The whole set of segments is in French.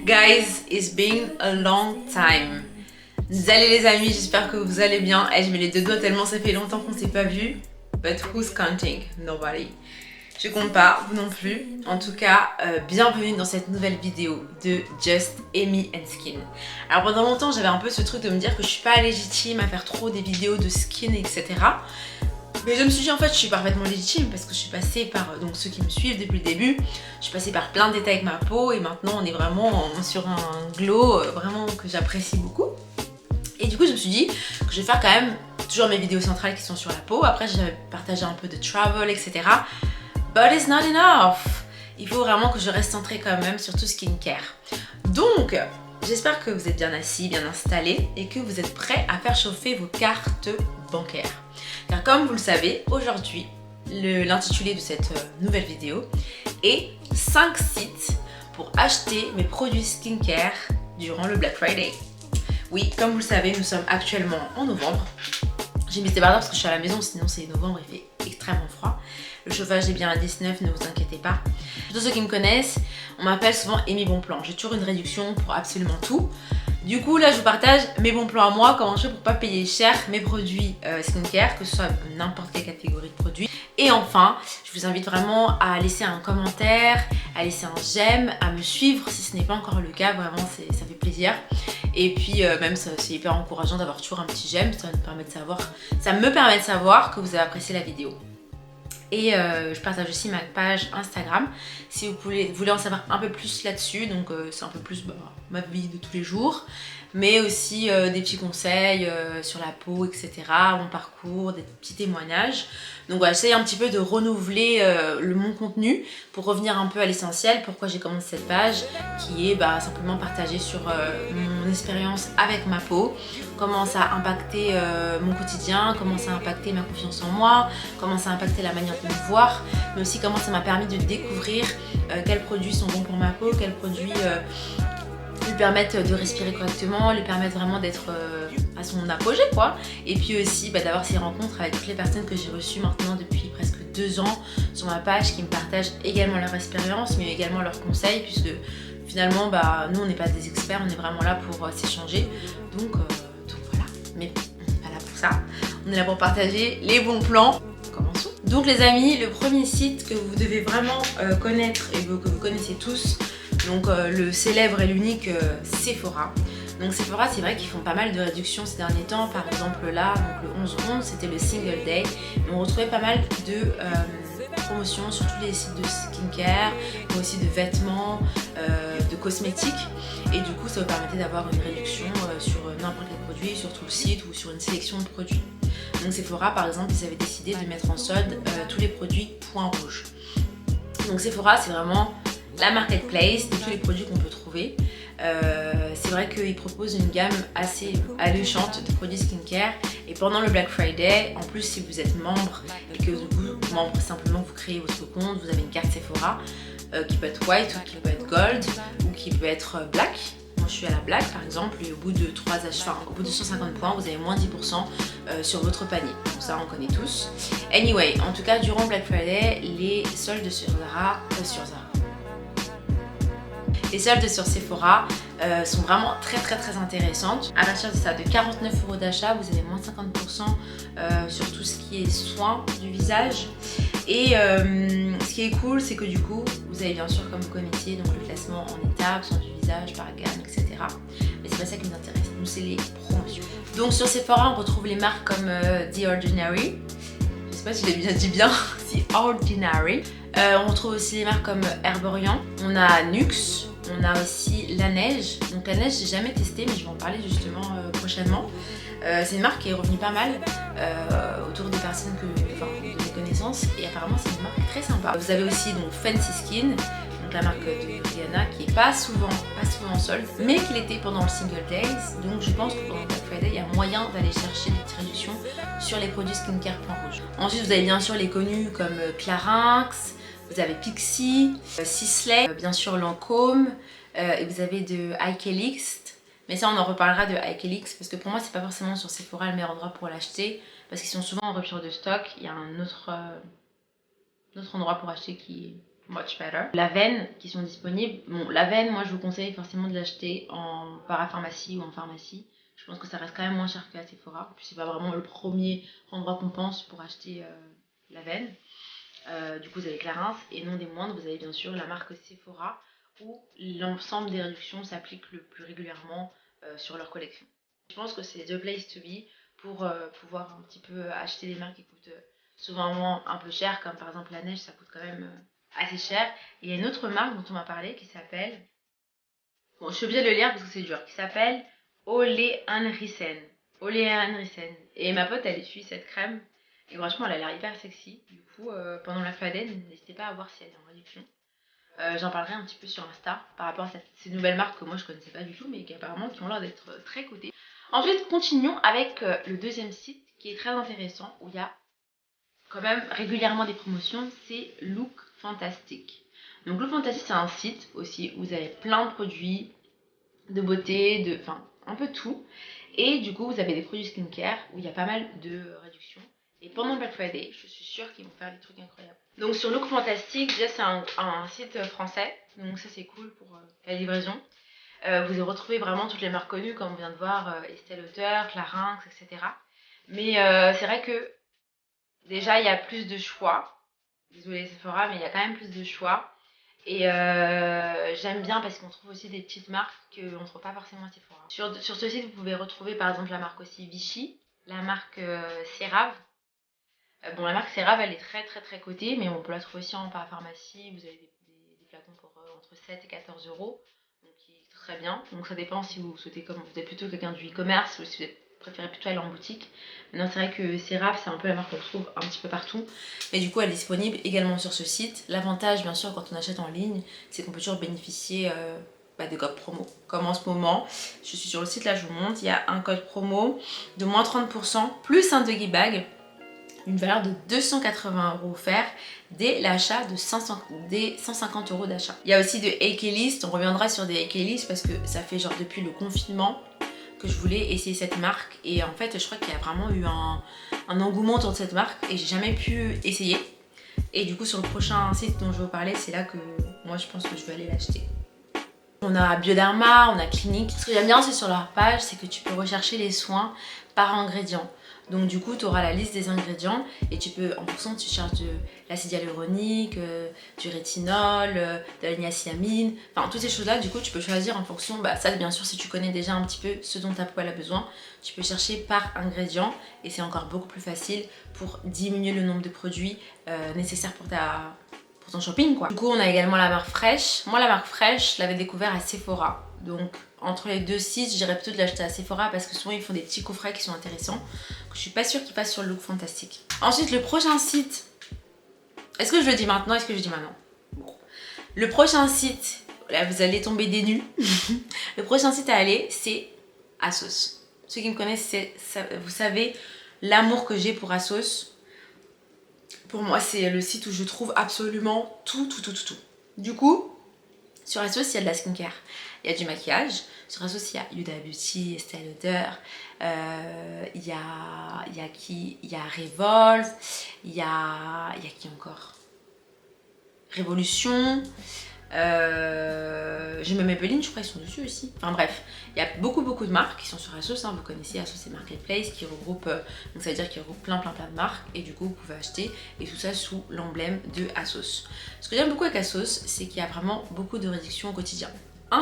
Guys, it's been a long time. Salut les amis, j'espère que vous allez bien. Je mets les deux doigts tellement ça fait longtemps qu'on s'est pas vu. But who's counting? Nobody. Je compte pas, vous non plus. En tout cas, bienvenue dans cette nouvelle vidéo de Just Amy and Skin. Alors pendant longtemps, j'avais un peu ce truc de me dire que je suis pas légitime à faire trop des vidéos de skin, etc. Mais je me suis dit en fait je suis parfaitement légitime parce que je suis passée par, donc ceux qui me suivent depuis le début, je suis passée par plein de détails avec ma peau et maintenant on est vraiment sur un glow vraiment que j'apprécie beaucoup. Et du coup je me suis dit que je vais faire quand même toujours mes vidéos centrales qui sont sur la peau. Après j'ai partagé un peu de travel, etc. But it's not enough. Il faut vraiment que je reste centrée quand même sur tout skincare. Donc j'espère que vous êtes bien assis, bien installés et que vous êtes prêts à faire chauffer vos cartes bancaires. Car comme vous le savez, aujourd'hui, l'intitulé de cette nouvelle vidéo est 5 sites pour acheter mes produits skincare durant le Black Friday. Oui, comme vous le savez, nous sommes actuellement en novembre. J'ai mis ces barres parce que je suis à la maison, sinon c'est novembre, il fait extrêmement froid. Le chauffage est bien à 19, ne vous inquiétez pas. Pour ceux qui me connaissent, on m'appelle souvent Amy Bon Plan. J'ai toujours une réduction pour absolument tout. Du coup, là, je vous partage mes bons plans à moi, comment je fais pour pas payer cher mes produits skincare, que ce soit n'importe quelle catégorie de produits. Et enfin, je vous invite vraiment à laisser un commentaire, à laisser un j'aime, à me suivre si ce n'est pas encore le cas, vraiment, ça fait plaisir. Et puis même c'est hyper encourageant d'avoir toujours un petit j'aime, ça me permet de savoir que vous avez apprécié la vidéo. Et je partage aussi ma page Instagram si vous voulez en savoir un peu plus là-dessus. Donc c'est un peu plus ma vie de tous les jours, mais aussi des petits conseils sur la peau, etc. Mon parcours, des petits témoignages. Donc voilà, j'essaie un petit peu de renouveler mon contenu pour revenir un peu à l'essentiel. Pourquoi j'ai commencé cette page qui est simplement partager sur mon expérience avec ma peau, comment ça a impacté mon quotidien, comment ça a impacté ma confiance en moi, comment ça a impacté la manière de me voir, mais aussi comment ça m'a permis de découvrir quels produits sont bons pour ma peau, quels produits lui permettent de respirer correctement, lui permettent vraiment d'être à son apogée quoi. Et puis aussi d'avoir ces rencontres avec toutes les personnes que j'ai reçues maintenant depuis presque 2 ans sur ma page qui me partagent également leur expérience mais également leurs conseils, puisque finalement nous on n'est pas des experts, on est vraiment là pour s'échanger. Donc voilà, mais on n'est pas là pour ça, on est là pour partager les bons plans. Commençons. Donc les amis, le premier site que vous devez vraiment connaître et que vous connaissez tous, donc le célèbre et l'unique Sephora. Donc Sephora, c'est vrai qu'ils font pas mal de réductions ces derniers temps. Par exemple là, donc le 11/11, c'était le single day. Et on retrouvait pas mal de promotions sur tous les sites de skincare, mais aussi de vêtements, de cosmétiques. Et du coup, ça vous permettait d'avoir une réduction sur n'importe quel produit, sur tout le site ou sur une sélection de produits. Donc Sephora, par exemple, ils avaient décidé de mettre en solde tous les produits point rouge. Donc Sephora, c'est vraiment la marketplace de tous les produits qu'on peut trouver. C'est vrai qu'ils proposent une gamme assez alléchante de produits skincare. Et pendant le Black Friday, en plus si vous êtes membre et que vous membre simplement vous créez votre compte, vous avez une carte Sephora qui peut être white ou qui peut être gold ou qui peut être black. Moi je suis à la black par exemple, et au bout de 150 points, vous avez moins 10% sur votre panier. Donc ça on connaît tous. Anyway, en tout cas durant Black Friday, les soldes sur les soldes sur Sephora sont vraiment très intéressantes. À partir de ça, de 49 € d'achat, vous avez moins 50% sur tout ce qui est soins du visage. Et ce qui est cool, c'est que du coup, vous avez bien sûr, comme vous connaissiez, donc le classement en étapes, soins du visage, par gamme, etc. Mais c'est pas ça qui nous intéresse, nous c'est les promotions. Donc sur Sephora, on retrouve les marques comme The Ordinary. Je sais pas si je l'ai bien dit bien, The Ordinary. On retrouve aussi les marques comme Herborian. On a Nuxe. On a aussi La Neige. Donc La Neige, j'ai jamais testé, mais je vais en parler justement prochainement. C'est une marque qui est revenue pas mal autour des personnes de mes connaissances, et apparemment c'est une marque très sympa. Vous avez aussi donc Fancy Skin, donc la marque de Rihanna, qui est pas souvent en solde, mais qui l'était pendant le Single Days. Donc je pense que pendant Black Friday, il y a moyen d'aller chercher des petites réductions sur les produits skincare point rouge. Ensuite, vous avez bien sûr les connus comme Clarins. Vous avez Pixi, Sisley, bien sûr Lancôme, et vous avez de Ikelix. Mais ça, on en reparlera de Ikelix parce que pour moi, c'est pas forcément sur Sephora le meilleur endroit pour l'acheter parce qu'ils sont souvent en rupture de stock. Il y a un autre endroit pour acheter qui est much better. La veine qui sont disponibles. Bon, la veine, moi je vous conseille forcément de l'acheter en parapharmacie ou en pharmacie. Je pense que ça reste quand même moins cher qu'à Sephora. Puis c'est pas vraiment le premier endroit qu'on pense pour acheter la veine. Du coup, vous avez Clarins et non des moindres, vous avez bien sûr la marque Sephora où l'ensemble des réductions s'appliquent le plus régulièrement sur leur collection. Je pense que c'est the place to be pour pouvoir un petit peu acheter des marques qui coûtent souvent un peu cher, comme par exemple la neige, ça coûte quand même assez cher. Et il y a une autre marque dont on m'a parlé qui s'appelle, bon je suis obligée de le lire parce que c'est dur, qui s'appelle Ole Henriksen. Ole Henriksen. Et ma pote elle utilise cette crème et franchement elle a l'air hyper sexy. Du coup pendant la Faden, n'hésitez pas à voir si elle est en réduction. J'en parlerai un petit peu sur Insta par rapport à ces nouvelles marques que moi je connaissais pas du tout mais qui apparemment qui ont l'air d'être très cotées. Ensuite continuons avec le deuxième site qui est très intéressant où il y a quand même régulièrement des promotions, c'est Look Fantastic. Donc Look Fantastic c'est un site aussi où vous avez plein de produits de beauté, enfin un peu tout. Et du coup vous avez des produits skincare où il y a pas mal de réductions. Et pendant Black Friday, je suis sûre qu'ils vont faire des trucs incroyables. Donc sur Look Fantastic, déjà c'est un site français, donc ça c'est cool pour la livraison. Vous allez retrouver vraiment toutes les marques connues comme on vient de voir, Estée Lauder, Clarins, etc. Mais c'est vrai que déjà il y a plus de choix. Désolée Sephora, mais il y a quand même plus de choix. Et j'aime bien parce qu'on trouve aussi des petites marques qu'on ne trouve pas forcément à Sephora. Sur ce site, vous pouvez retrouver par exemple la marque aussi Vichy, la marque CeraVe. Bon, la marque CeraVe, elle est très très très cotée, mais on peut la trouver aussi en parapharmacie. Vous avez des flacons pour entre 7 et 14 euros, donc qui est très bien. Donc ça dépend si vous souhaitez, comme vous êtes plutôt quelqu'un du e-commerce ou si vous préférez plutôt aller en boutique. Maintenant, c'est vrai que CeraVe, c'est un peu la marque qu'on trouve un petit peu partout. Mais du coup, elle est disponible également sur ce site. L'avantage, bien sûr, quand on achète en ligne, c'est qu'on peut toujours bénéficier des codes promo. Comme en ce moment, je suis sur le site, là je vous montre, il y a un code promo de moins 30% plus un doggy bag, une valeur de 280 € offert dès l'achat de 150 € d'achat. Il y a aussi de AK-List, on reviendra sur des AK-List parce que ça fait genre depuis le confinement que je voulais essayer cette marque et en fait je crois qu'il y a vraiment eu un engouement autour de cette marque et j'ai jamais pu essayer. Et du coup sur le prochain site dont je vais vous parler, c'est là que moi je pense que je vais aller l'acheter. On a Bioderma, on a Clinique. Ce que j'aime bien c'est sur leur page, c'est que tu peux rechercher les soins par ingrédient. Donc du coup tu auras la liste des ingrédients et tu peux, en fonction tu cherches de l'acide hyaluronique, du rétinol, de la niacinamide, enfin toutes ces choses là, du coup tu peux choisir en fonction, ça bien sûr si tu connais déjà un petit peu ce dont ta peau a besoin, tu peux chercher par ingrédient et c'est encore beaucoup plus facile pour diminuer le nombre de produits nécessaires pour ton shopping quoi. Du coup on a également la marque Fresh. Moi la marque Fresh je l'avais découvert à Sephora, donc entre les deux sites je dirais plutôt de l'acheter à Sephora parce que souvent ils font des petits coffrets qui sont intéressants que je suis pas sûre qu'ils passent sur le Look Fantastic. Ensuite le prochain site, est-ce que je le dis maintenant, est-ce que je dis maintenant? Bon. Le prochain site, là vous allez tomber des nues. Le prochain site à aller c'est ASOS. Ceux qui me connaissent vous savez l'amour que j'ai pour ASOS. Pour moi c'est le site où je trouve absolument tout. Du coup sur ASOS il y a de la skincare, il y a du maquillage. Sur ASOS il y a Huda Beauty, Estée Lauder, il y a qui? Il y a Revolve, il y a qui encore? Révolution, j'ai même Maybelline, je crois qu'ils sont dessus aussi. Enfin bref, il y a beaucoup de marques qui sont sur ASOS, hein. Vous connaissez ASOS, c'est Marketplace qui regroupe, donc ça veut dire qu'il regroupe plein de marques et du coup vous pouvez acheter et tout ça sous l'emblème de ASOS. Ce que j'aime beaucoup avec ASOS, c'est qu'il y a vraiment beaucoup de réductions au quotidien.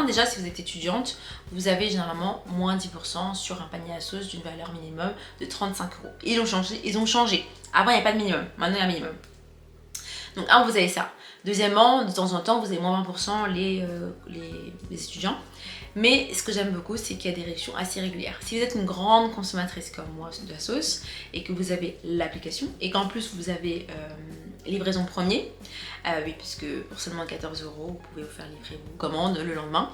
Déjà si vous êtes étudiante, vous avez généralement moins 10% sur un panier ASOS d'une valeur minimum de 35 €. Ils ont changé. Avant il n'y a pas de minimum, maintenant il y a un minimum. Donc vous avez ça. Deuxièmement, de temps en temps, vous avez moins 20% les étudiants. Mais ce que j'aime beaucoup, c'est qu'il y a des réductions assez régulières. Si vous êtes une grande consommatrice comme moi de ASOS et que vous avez l'application et qu'en plus vous avez livraison premier, oui, puisque pour seulement 14 €, vous pouvez vous faire livrer vos commandes le lendemain,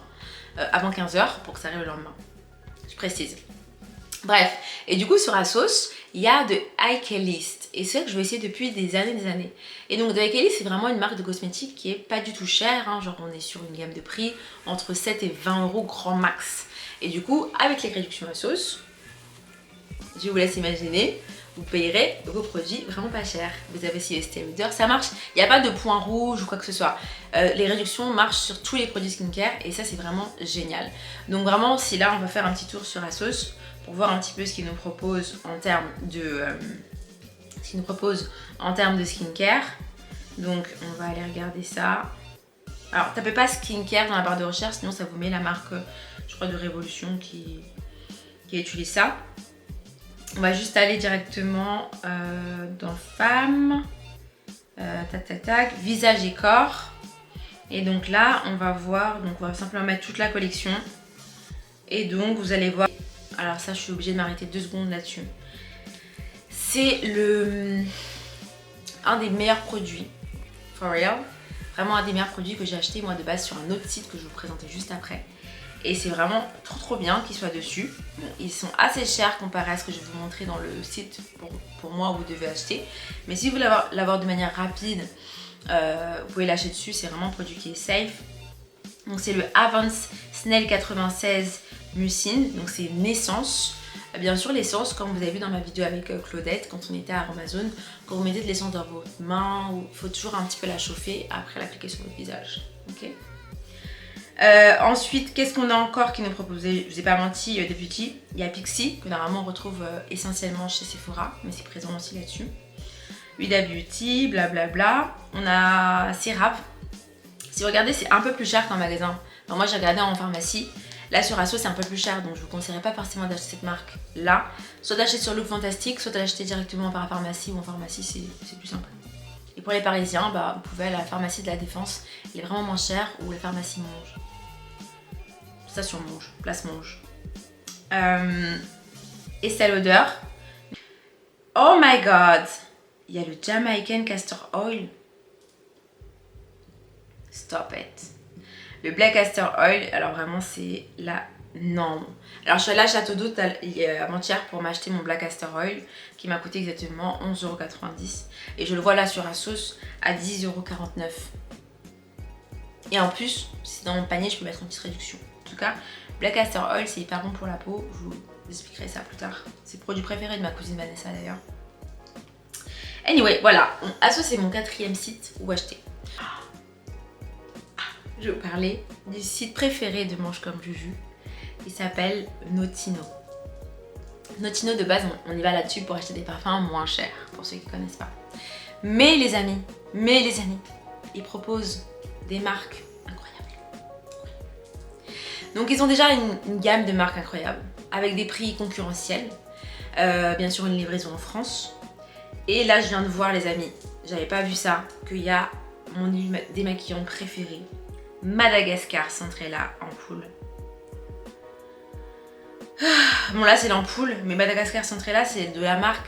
avant 15 h pour que ça arrive le lendemain. Je précise. Bref, et du coup sur ASOS, il y a de AK-List et c'est ça que je veux essayer depuis des années. Et donc de AK-List c'est vraiment une marque de cosmétiques qui est pas du tout chère, hein, genre on est sur une gamme de prix entre 7 et 20 € grand max. Et du coup avec les réductions ASOS, je vous laisse imaginer, vous payerez vos produits vraiment pas cher. Vous avez aussi les Stay Reader, ça marche, il n'y a pas de point rouge ou quoi que ce soit. Les réductions marchent sur tous les produits skincare et ça c'est vraiment génial. Donc vraiment, si là on va faire un petit tour sur Asos pour voir un petit peu ce qu'ils nous proposent en termes de, skincare. Donc on va aller regarder ça. Alors tapez pas skincare dans la barre de recherche, sinon ça vous met la marque, je crois, de Révolution qui utilise ça. On va juste aller directement dans femmes, visage et corps. Et donc là on va voir, donc on va simplement mettre toute la collection. Et donc vous allez voir, alors ça je suis obligée de m'arrêter 2 secondes là-dessus. C'est un des meilleurs produits, for real. Vraiment un des meilleurs produits que j'ai acheté moi de base sur un autre site que je vais vous présenter juste après. Et c'est vraiment trop bien qu'ils soient dessus. Bon, ils sont assez chers comparé à ce que je vais vous montrer dans le site pour moi où vous devez acheter. Mais si vous voulez l'avoir de manière rapide, vous pouvez l'acheter dessus. C'est vraiment un produit qui est safe. Donc c'est le Avance Snail 96 Mucin. Donc c'est une essence. Bien sûr l'essence, comme vous avez vu dans ma vidéo avec Claudette, quand on était à Amazon, quand vous mettez de l'essence dans votre main, il faut toujours un petit peu la chauffer après l'appliquer sur votre visage. Ok. Ensuite, qu'est-ce qu'on a encore qui nous proposait? Je vous ai pas menti, des beauty. Il y a Pixi, que normalement on retrouve essentiellement chez Sephora, mais c'est présent aussi là-dessus. Huda Beauty, blablabla. On a CeraVe. Si vous regardez, c'est un peu plus cher qu'en magasin. Alors moi j'ai regardé en pharmacie. Là sur Asos c'est un peu plus cher, donc je vous conseillerais pas forcément d'acheter cette marque là. Soit d'acheter sur Look Fantastic, soit d'acheter directement par la pharmacie, ou en pharmacie c'est plus simple. Et pour les Parisiens, vous pouvez aller à la pharmacie de la Défense, elle est vraiment moins chère, ou la pharmacie Monge. Station Monge, place Monge. Estée Lauder. Oh my god! Il y a le Jamaican Castor Oil. Stop it. Le Black Castor Oil, alors vraiment c'est la norme. Alors je suis allée à Château d'Eau avant-hier pour m'acheter mon Black Castor Oil qui m'a coûté exactement 11,90 €. Et je le vois là sur Asos à 10,49 €. Et en plus, c'est dans mon panier, je peux mettre une petite réduction. En tout cas, Black Castor Oil c'est hyper bon pour la peau, je vous expliquerai ça plus tard. C'est le produit préféré de ma cousine Vanessa d'ailleurs. Anyway, voilà, Asos c'est mon 4e site où acheter. Je vais vous parler du site préféré de Mange Comme Juju. Il s'appelle Notino. Notino de base, on y va là-dessus pour acheter des parfums moins chers, pour ceux qui ne connaissent pas. Mais les amis, ils proposent des marques incroyables. Donc ils ont déjà une gamme de marques incroyables, avec des prix concurrentiels. Bien sûr une livraison en France. Et là je viens de voir les amis, j'avais pas vu ça, qu'il y a mon huile démaquillante préférée. Madagascar Centrella ampoule. Bon là c'est l'ampoule, mais Madagascar Centrella c'est de la marque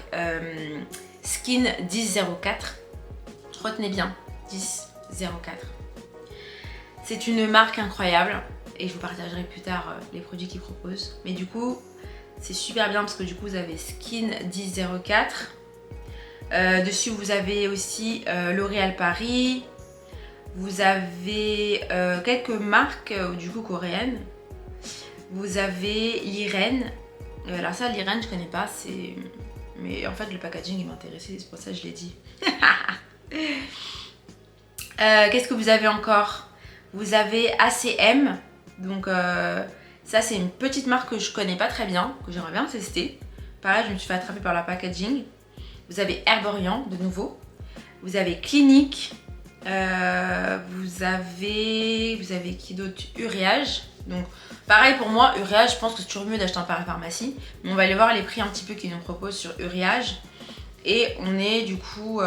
Skin 1004. Retenez bien, 1004. C'est une marque incroyable et je vous partagerai plus tard les produits qu'ils proposent. Mais du coup c'est super bien parce que du coup vous avez Skin 1004. Dessus vous avez aussi L'Oréal Paris. Vous avez quelques marques du coup coréennes. Vous avez l'Irène. Alors ça l'Irène je connais pas, mais en fait le packaging il m'intéressait, c'est pour ça que je l'ai dit. Qu'est-ce que vous avez encore? Vous avez ACM. Donc ça c'est une petite marque que je connais pas très bien, que j'aimerais bien tester. Pareil, je me suis fait attraper par la packaging. Vous avez Herborian de nouveau. Vous avez Clinique. Vous avez qui d'autre? Uriage. Donc pareil pour moi, Uriage, je pense que c'est toujours mieux d'acheter un par la pharmacie. Mais on va aller voir les prix un petit peu qu'ils nous proposent sur Uriage. Et on est du coup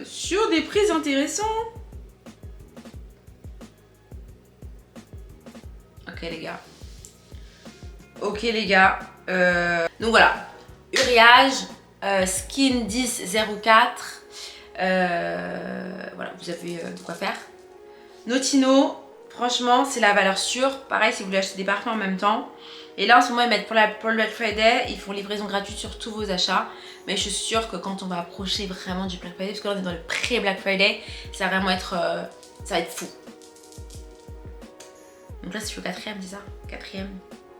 sur des prix intéressants. Ok les gars. Donc voilà. Uriage, Skin 1004. Voilà, vous avez de quoi faire. Notino, franchement, c'est la valeur sûre. Pareil, si vous voulez acheter des parfums en même temps. Et là, en ce moment, ils mettent pour le Black Friday, ils font livraison gratuite sur tous vos achats. Mais je suis sûre que quand on va approcher vraiment du Black Friday, parce que là, on est dans le pré-Black Friday, ça va vraiment être, ça va être fou. Donc là, c'est le 4e, c'est ça? 4e.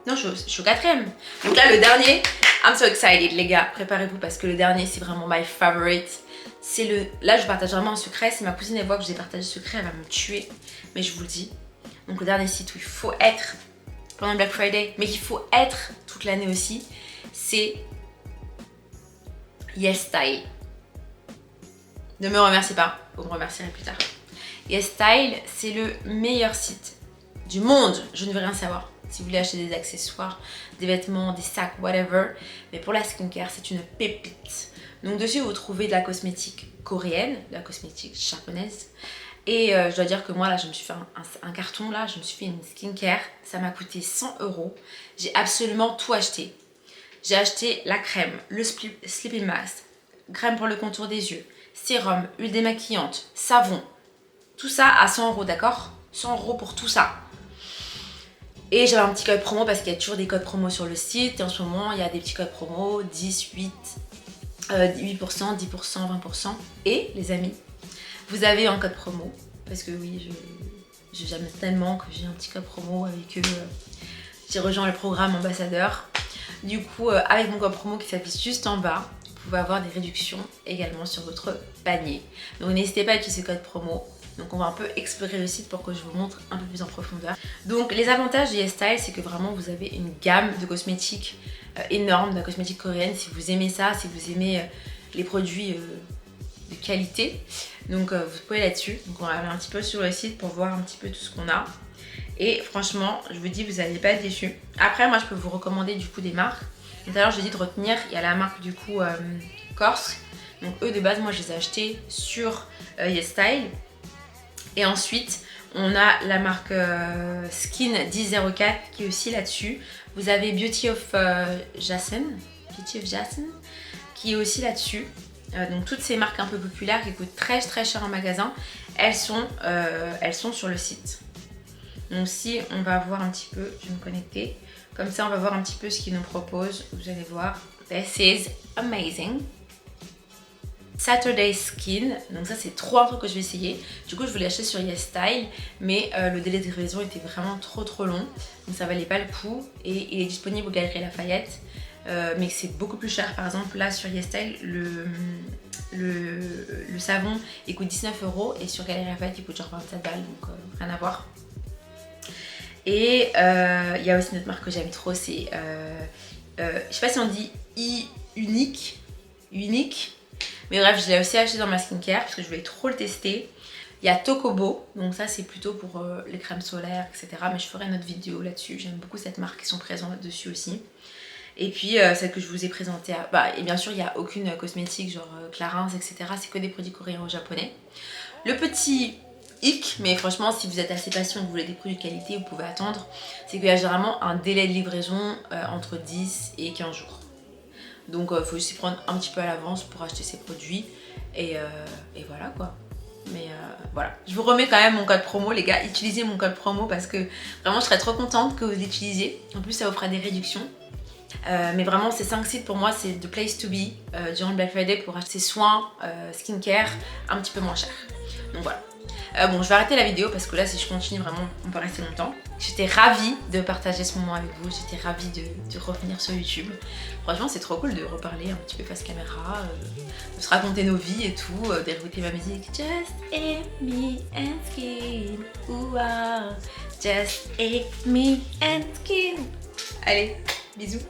Non, je suis au 4e. Donc là, le dernier, I'm so excited, les gars. Préparez-vous parce que le dernier, c'est vraiment my favorite. C'est le... Là, je partage vraiment un secret. Si ma cousine, elle voit que j'ai partagé ce secret, elle va me tuer. Mais je vous le dis. Donc le dernier site où il faut être pendant Black Friday, mais qu'il faut être toute l'année aussi, c'est YesStyle. Ne me remerciez pas, vous me remercierez plus tard. YesStyle, c'est le meilleur site du monde. Je ne veux rien savoir. Si vous voulez acheter des accessoires, des vêtements, des sacs, whatever. Mais pour la skincare, c'est une pépite. Donc dessus, vous trouvez de la cosmétique coréenne, de la cosmétique japonaise. Et je dois dire que moi, là, je me suis fait un carton, là, je me suis fait une skincare. Ça m'a coûté 100 €. J'ai absolument tout acheté. J'ai acheté la crème, le sleeping mask, crème pour le contour des yeux, sérum, huile démaquillante, savon. Tout ça à 100 €, d'accord? 100 € pour tout ça. Et j'avais un petit code promo parce qu'il y a toujours des codes promo sur le site. Et en ce moment, il y a des petits codes promo, 10, 8, 8%, 10%, 20%. Et les amis, vous avez un code promo. Parce que oui, j'aime tellement que j'ai un petit code promo avec eux. J'ai rejoint le programme ambassadeur. Du coup, avec mon code promo qui s'affiche juste en bas, vous pouvez avoir des réductions également sur votre panier. Donc n'hésitez pas à utiliser ce code promo. Donc on va un peu explorer le site pour que je vous montre un peu plus en profondeur. Donc les avantages de YesStyle, c'est que vraiment vous avez une gamme de cosmétiques énorme, de la cosmétique coréenne. Si vous aimez ça, si vous aimez les produits de qualité, donc vous pouvez là-dessus. Donc on va aller un petit peu sur le site pour voir un petit peu tout ce qu'on a. Et franchement, je vous dis, vous n'allez pas être déçus. Après, moi je peux vous recommander du coup des marques. Tout à l'heure, je vous ai dit de retenir, il y a la marque du coup Corse. Donc eux de base, moi je les ai achetés sur YesStyle. Et ensuite, on a la marque Skin 1004 qui est aussi là-dessus. Vous avez Beauty of Jason qui est aussi là-dessus. Donc toutes ces marques un peu populaires qui coûtent très très cher en magasin, elles sont sur le site. Donc si on va voir un petit peu, je vais me connecter. Comme ça, on va voir un petit peu ce qu'ils nous proposent. Vous allez voir. This is amazing. Saturday Skin, donc ça c'est trop un truc que je vais essayer. Du coup je voulais acheter sur YesStyle, mais le délai de livraison était vraiment trop long, donc ça valait pas le coup. Et il est disponible aux Galeries Lafayette, mais c'est beaucoup plus cher. Par exemple là sur YesStyle, le savon il coûte 19 € et sur Galeries Lafayette il coûte genre 27 balles, donc rien à voir. Et il y a aussi une autre marque que j'aime trop, c'est je sais pas si on dit unique. Mais bref, je l'ai aussi acheté dans ma skincare parce que je voulais trop le tester. Il y a Tokobo, donc ça c'est plutôt pour les crèmes solaires, etc. Mais je ferai une autre vidéo là-dessus. J'aime beaucoup cette marque, ils sont présents là-dessus aussi. Et puis celle que je vous ai présentée, et bien sûr il n'y a aucune cosmétique genre Clarins, etc. C'est que des produits coréens ou japonais. Le petit hic, mais franchement si vous êtes assez patient et que vous voulez des produits de qualité, vous pouvez attendre. C'est qu'il y a généralement un délai de livraison entre 10 et 15 jours. Donc il faut juste s'y prendre un petit peu à l'avance pour acheter ces produits. Et voilà quoi. Mais voilà. Je vous remets quand même mon code promo les gars. Utilisez mon code promo parce que vraiment je serais trop contente que vous l'utilisiez. En plus ça vous fera des réductions. Mais vraiment ces 5 sites pour moi c'est the place to be durant le Black Friday pour acheter soins, skincare un petit peu moins cher. Donc voilà. Bon je vais arrêter la vidéo parce que là si je continue vraiment on peut rester longtemps. J'étais ravie de partager ce moment avec vous, j'étais ravie de revenir sur YouTube. Franchement c'est trop cool de reparler un petit peu face caméra, de se raconter nos vies et tout, d'écouter ma musique. Just eat me and skin, ouah, just eat me and skin. Allez, bisous.